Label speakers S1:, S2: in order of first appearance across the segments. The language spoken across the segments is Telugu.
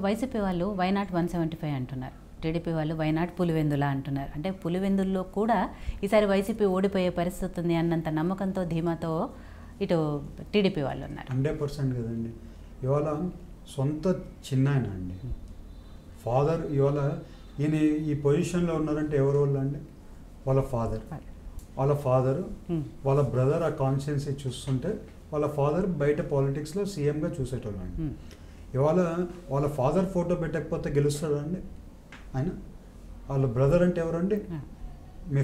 S1: వైసీపీ వాళ్ళు వైనాట్ 175 అంటున్నారు, టీడీపీ వాళ్ళు వైనాట్ పులివెందుల అంటున్నారు. అంటే పులివెందుల్లో కూడా ఈసారి వైసీపీ ఓడిపోయే పరిస్థితి ఉంది అన్నంత నమ్మకంతో ధీమాతో ఇటు టీడీపీ వాళ్ళు ఉన్నారు.
S2: 100% కదండి. ఇవాళ సొంత చిన్నాయన అండి, ఫాదర్. ఇవాళ ఈయన ఈ పొజిషన్లో ఉన్నారంటే ఎవరు వాళ్ళు అండి? వాళ్ళ ఫాదర్, వాళ్ళ బ్రదర్ ఆ కాన్స్టిట్యున్సీ చూస్తుంటే వాళ్ళ ఫాదర్ బయట పాలిటిక్స్లో సీఎంగా చూసేటోళ్ళు అండి. ఇవాళ వాళ్ళ ఫాదర్ ఫోటో పెట్టకపోతే గెలుస్తాడండి ఆయన? వాళ్ళ బ్రదర్ అంటే ఎవరండి? మీ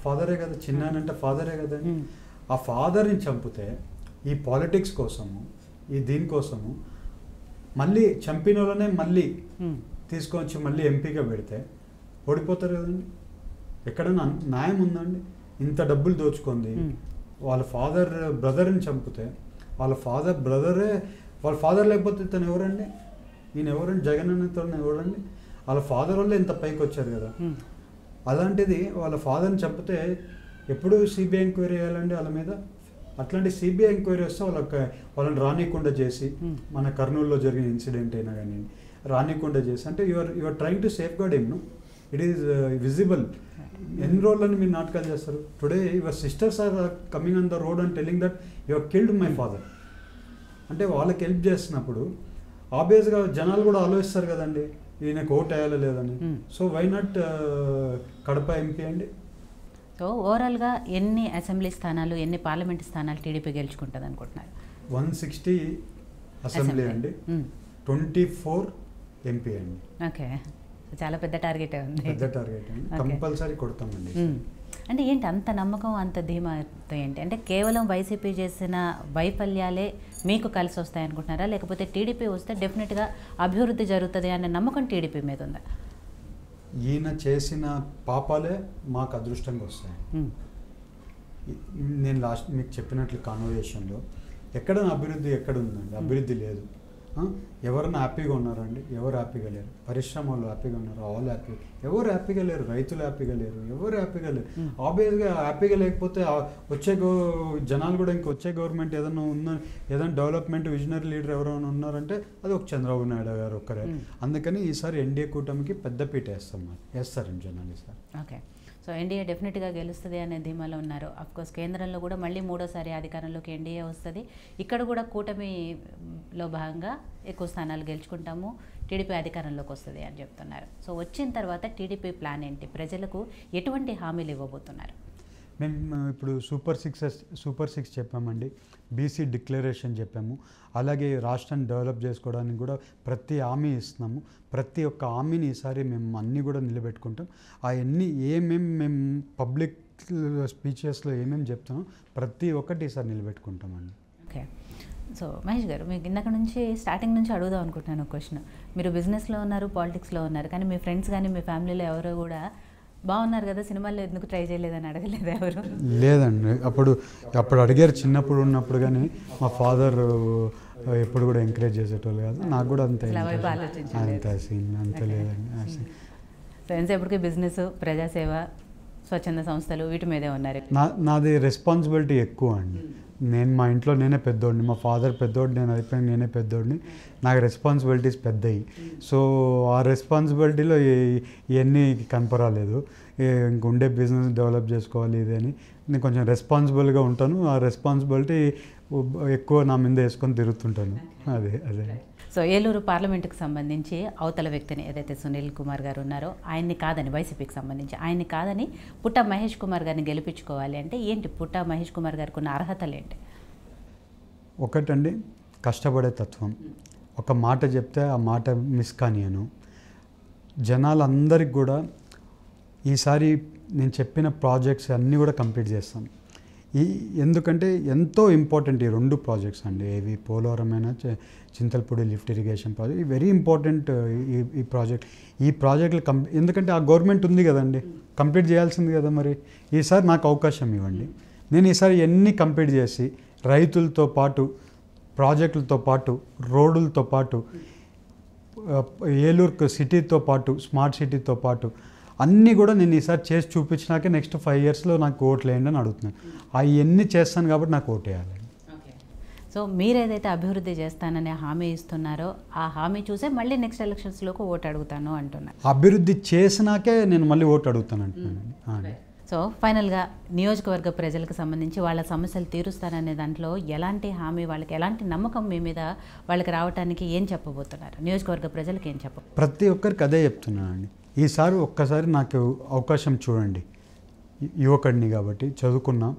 S2: ఫాదరే కదా, చిన్నాయనంటే ఫాదరే కదండి. ఆ ఫాదర్ని చంపితే ఈ పాలిటిక్స్ కోసము, ఈ దీనికోసము మళ్ళీ చంపిన వాళ్ళనే మళ్ళీ తీసుకొచ్చి మళ్ళీ ఎంపీగా పెడితే ఓడిపోతారు కదండి. ఎక్కడైనా న్యాయం ఉందండి? ఇంత డబ్బులు దోచుకుంది వాళ్ళ ఫాదర్ బ్రదర్ని చంపితే వాళ్ళ ఫాదర్ లేకపోతే తను ఎవరండి? ఈయన ఎవరండి? జగన్ అన్నతోనే ఎవరండి? వాళ్ళ ఫాదర్ వల్ల ఇంత పైకి వచ్చారు కదా. అలాంటిది వాళ్ళ ఫాదర్ని చంపితే ఎప్పుడు సిబిఐ ఎంక్వైరీ చేయాలండి వాళ్ళ మీద? అట్లాంటి సిబిఐ ఎంక్వైరీ వస్తే వాళ్ళని రానికుండా చేసి, మన కర్నూలులో జరిగిన ఇన్సిడెంట్ అయినా కానీ రానికుండా చేసి, అంటే your trying to safeguard him. It is visible. ఎన్ని రోజులని మీరు నాటకాలు చేస్తారు? Today your sisters are coming on the road and telling that you have killed my father. అంటే వాళ్ళకి హెల్ప్ చేస్తున్నప్పుడు ఆబ్వియస్గా జనాలు కూడా ఆలోచిస్తారు కదండి, ఈయనకు ఓట్ వేయాలో లేదని. So why not Kadapa MP అండి?
S1: సో ఓవరాల్గా ఎన్ని అసెంబ్లీ స్థానాలు, ఎన్ని పార్లమెంట్ స్థానాలు టీడీపీ గెలుచుకుంటుంది అనుకుంటున్నారు?
S2: 160 అసెంబ్లీ అండి, 24 ఎంపీ అండి.
S1: ఓకే, చాలా పెద్ద టార్గెటే ఉంది.
S2: పెద్ద టార్గెట్ అండి, కంపల్సరీ కొడతామండి.
S1: అంటే ఏంటి అంత నమ్మకం, అంత ధీమాతో? ఏంటి అంటే కేవలం వైసీపీ చేసిన వైఫల్యాలే మీకు కలిసి వస్తాయి అనుకుంటున్నారా, లేకపోతే టీడీపీ వస్తే డెఫినెట్గా అభివృద్ధి జరుగుతుంది అనే నమ్మకం టీడీపీ మీద ఉందా?
S2: ఈయన చేసిన పాపాలే మాకు అదృష్టంగా వస్తాయి. నేను లాస్ట్ మీకు చెప్పినట్లు కాన్వర్జేషన్లో ఎక్కడ అభివృద్ధి ఎక్కడ ఉందండి? అభివృద్ధి లేదు. ఎవరైనా హ్యాపీగా ఉన్నారండి? ఎవరు హ్యాపీగా లేరు. పరిశ్రమ వాళ్ళు హ్యాపీగా ఉన్నారు, వాళ్ళు హ్యాపీ. ఎవరు హ్యాపీగా లేరు, రైతులు హ్యాపీగా లేరు, ఎవరు హ్యాపీగా లేరు. ఆబ్వియస్గా హ్యాపీగా లేకపోతే జనాలు కూడా వచ్చే గవర్నమెంట్ ఏదైనా ఏదైనా డెవలప్మెంట్ విజనరీ లీడర్ ఎవరైనా ఉన్నారంటే అది ఒక చంద్రబాబు నాయుడు గారు ఒక్కరే. అందుకని ఈసారి ఎన్డీఏ కూటమికి పెద్దపీట వేస్తారండి జనాలు ఈసారి.
S1: ఓకే, సో ఎన్డీఏ డెఫినెట్గా గెలుస్తుంది అనే ధీమాలో ఉన్నారు. అఫ్కోర్స్ కేంద్రంలో కూడా మళ్ళీ మూడోసారి అధికారంలోకి ఎన్డీఏ వస్తుంది. ఇక్కడ కూడా కూటమిలో భాగంగా ఎక్కువ స్థానాలు గెలుచుకుంటాము, టీడీపీ అధికారంలోకి వస్తుంది అని చెప్తున్నారు. సో వచ్చిన తర్వాత టీడీపీ ప్లాన్ ఏంటి? ప్రజలకు ఎటువంటి హామీలు ఇవ్వబోతున్నారు?
S2: మేము ఇప్పుడు సూపర్ సిక్స్ చెప్పామండి, బీసీ డిక్లరేషన్ చెప్పాము, అలాగే రాష్ట్రాన్ని డెవలప్ చేసుకోవడానికి కూడా ప్రతి హామీ ఇస్తున్నాము. ప్రతి ఒక్క హామీని ఈసారి మేము అన్నీ కూడా నిలబెట్టుకుంటాం. అవన్నీ మేము పబ్లిక్ స్పీచెస్లో ఏమేమి చెప్తామో ప్రతి ఒక్కటి ఈసారి నిలబెట్టుకుంటామండి.
S1: ఓకే, సో మహేష్ గారు, మీకు ఇందాక నుంచి స్టార్టింగ్ నుంచి అడుగుదాం అనుకుంటున్నాను ఒక క్వశ్చన్. మీరు బిజినెస్లో ఉన్నారు, పాలిటిక్స్లో ఉన్నారు, కానీ మీ ఫ్రెండ్స్ కానీ మీ ఫ్యామిలీలో ఎవరో కూడా బాగున్నారు కదా, సినిమాల్లో ఎందుకు ట్రై చేయలేదని అడగలేదు ఎవరు?
S2: లేదండి, అప్పుడు అడిగారు చిన్నప్పుడు ఉన్నప్పుడు, కానీ మా ఫాదర్ ఎప్పుడు కూడా ఎంకరేజ్ చేసేటోళ్ళు కాదు. నాకు కూడా అంత సీన్ అంత లేదండి.
S1: ఫ్రెండ్స్ ఎప్పటికీ బిజినెస్, ప్రజాసేవ, స్వచ్ఛంద సంస్థలు వీటి మీదే ఉన్నారు.
S2: నాది రెస్పాన్సిబిలిటీ ఎక్కువ అండి. నేను మా ఇంట్లో నేనే పెద్దోడిని, మా ఫాదర్ పెద్దోడు, నేను అయిపోయిన నేనే పెద్దోడిని. నాకు రెస్పాన్సిబిలిటీస్ పెద్దవి. సో ఆ రెస్పాన్సిబిలిటీలో ఇవన్నీ కనపరాలేదు. ఇంకుండే బిజినెస్ డెవలప్ చేసుకోవాలి ఇది అని నేను కొంచెం రెస్పాన్సిబుల్గా ఉంటాను. ఆ రెస్పాన్సిబిలిటీ ఎక్కువ నా మీద వేసుకొని తిరుగుతుంటాను. అదే.
S1: సో ఏలూరు పార్లమెంటుకు సంబంధించి అవతల వ్యక్తిని ఏదైతే సునీల్ కుమార్ గారు ఉన్నారో ఆయన్ని కాదని, వైసీపీకి సంబంధించి ఆయన్ని కాదని పుట్ట మహేష్ కుమార్ గారిని గెలిపించుకోవాలి అంటే ఏంటి? పుట్ట మహేష్ కుమార్ గారికి ఉన్న అర్హతలు ఏంటి?
S2: ఒకటండి, కష్టపడే తత్వం. ఒక మాట చెప్తే ఆ మాట మిస్ కానియను. జనాలందరికి కూడా ఈసారి నేను చెప్పిన ప్రాజెక్ట్స్ అన్నీ కూడా కంప్లీట్ చేస్తాను. ఎందుకంటే ఎంతో ఇంపార్టెంట్ ఈ 2 ప్రాజెక్ట్స్ అండి. ఇవి పోలవరమైన చింతలపూడి లిఫ్ట్ ఇరిగేషన్ ప్రాజెక్ట్, ఈ వెరీ ఇంపార్టెంట్ ఈ ప్రాజెక్టులు ఎందుకంటే ఆ గవర్నమెంట్ ఉంది కదండి, కంప్లీట్ చేయాల్సింది కదా. మరి ఈసారి నాకు అవకాశం ఇవ్వండి. నేను ఈసారి ఎన్ని కంప్లీట్ చేసి రైతులతో పాటు, ప్రాజెక్టులతో పాటు, రోడ్లతో పాటు, ఏలూరు సిటీతో పాటు, స్మార్ట్ సిటీతో పాటు అన్నీ కూడా నేను ఈసారి చేసి చూపించినాకే నెక్స్ట్ 5 yearsలో నాకు ఓట్లు వేయండి అని అడుగుతున్నాను. అవన్నీ చేస్తాను కాబట్టి నాకు ఓటు వేయాలి.
S1: ఓకే, సో సో మీరేదైతే అభివృద్ధి చేస్తాననే హామీ ఇస్తున్నారో ఆ హామీ చూసే మళ్ళీ నెక్స్ట్ ఎలక్షన్స్లోకి ఓటు అడుగుతాను అంటున్నారు.
S2: అభివృద్ధి చేసినాకే నేను మళ్ళీ ఓటు అడుగుతాను అంటున్నాను.
S1: సో ఫైనల్గా నియోజకవర్గ ప్రజలకు సంబంధించి వాళ్ళ సమస్యలు తీరుస్తారనే దాంట్లో ఎలాంటి హామీ, వాళ్ళకి ఎలాంటి నమ్మకం మీ మీద వాళ్ళకి రావడానికి ఏం చెప్పబోతున్నారు? నియోజకవర్గ ప్రజలకు ఏం చెప్ప
S2: ప్రతి ఒక్కరికి అదే చెప్తున్నానండి. ఈసారి ఒక్కసారి నాకు అవకాశం చూడండి, యువకుడిని కాబట్టి చదువుకున్నా,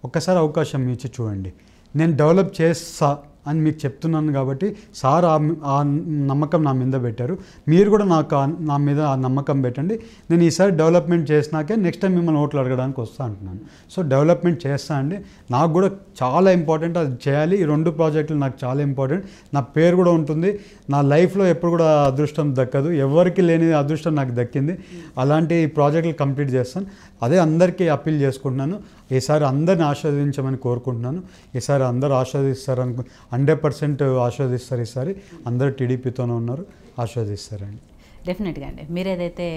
S2: ఒక్కసారి అవకాశం ఇచ్చి చూడండి. నేను డెవలప్ చేస్తా అని మీకు చెప్తున్నాను కాబట్టి సార్ ఆ నమ్మకం నా మీద పెట్టారు. మీరు కూడా నా మీద ఆ నమ్మకం పెట్టండి. నేను ఈసారి డెవలప్మెంట్ చేసినాకే నెక్స్ట్ టైం మిమ్మల్ని ఓట్లు అడగడానికి వస్తా అంటున్నాను. సో డెవలప్మెంట్ చేస్తా అండి. నాకు కూడా చాలా ఇంపార్టెంట్, అది చేయాలి. ఈ 2 ప్రాజెక్టులు నాకు చాలా ఇంపార్టెంట్. నా పేరు కూడా ఉంటుంది. నా లైఫ్లో ఎప్పుడు కూడా అదృష్టం దక్కదు, ఎవరికి లేని అదృష్టం నాకు దక్కింది. అలాంటి ప్రాజెక్టులు కంప్లీట్ చేస్తాను. అదే అందరికీ అప్పీల్ చేసుకుంటున్నాను. ఈసారి అందరిని ఆస్వాదించమని కోరుకుంటున్నాను. ఈసారి అందరూ ఆస్వాదిస్తారని 100% ఆస్వాదిస్తారు. ఈసారి అందరూ టీడీపీతోనే ఉన్నారు, ఆస్వాదిస్తారండి.
S1: డెఫినెట్గా అండి. మీరు ఏదైతే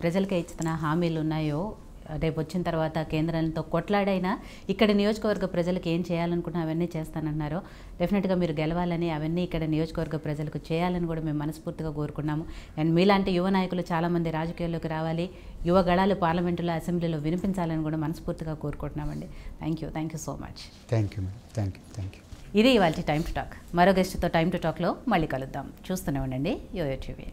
S1: ప్రజలకే ఇచ్చిన హామీలు ఉన్నాయో రేపు వచ్చిన తర్వాత కేంద్రంతో కొట్లాడైనా ఇక్కడ నియోజకవర్గ ప్రజలకు ఏం చేయాలనుకుంటున్నా అవన్నీ చేస్తానన్నారో డెఫినెట్గా మీరు గెలవాలని, అవన్నీ ఇక్కడ నియోజకవర్గ ప్రజలకు చేయాలని కూడా మేము మనస్ఫూర్తిగా కోరుకున్నాము. అండ్ మీలాంటి యువ నాయకులు చాలామంది రాజకీయాల్లోకి రావాలి, యువ గళాలు పార్లమెంటులో, అసెంబ్లీలో వినిపించాలని కూడా మనస్ఫూర్తిగా కోరుకుంటున్నామండి. Thank you so much.
S2: Thank you madam. Thank you.
S1: ఇది ఇవాళ టైమ్ టు టాక్. మరో గెస్ట్తో టైమ్ టు టాక్లో మళ్ళీ కలుద్దాం. చూస్తూనే ఉండండి యోయో టీవీ.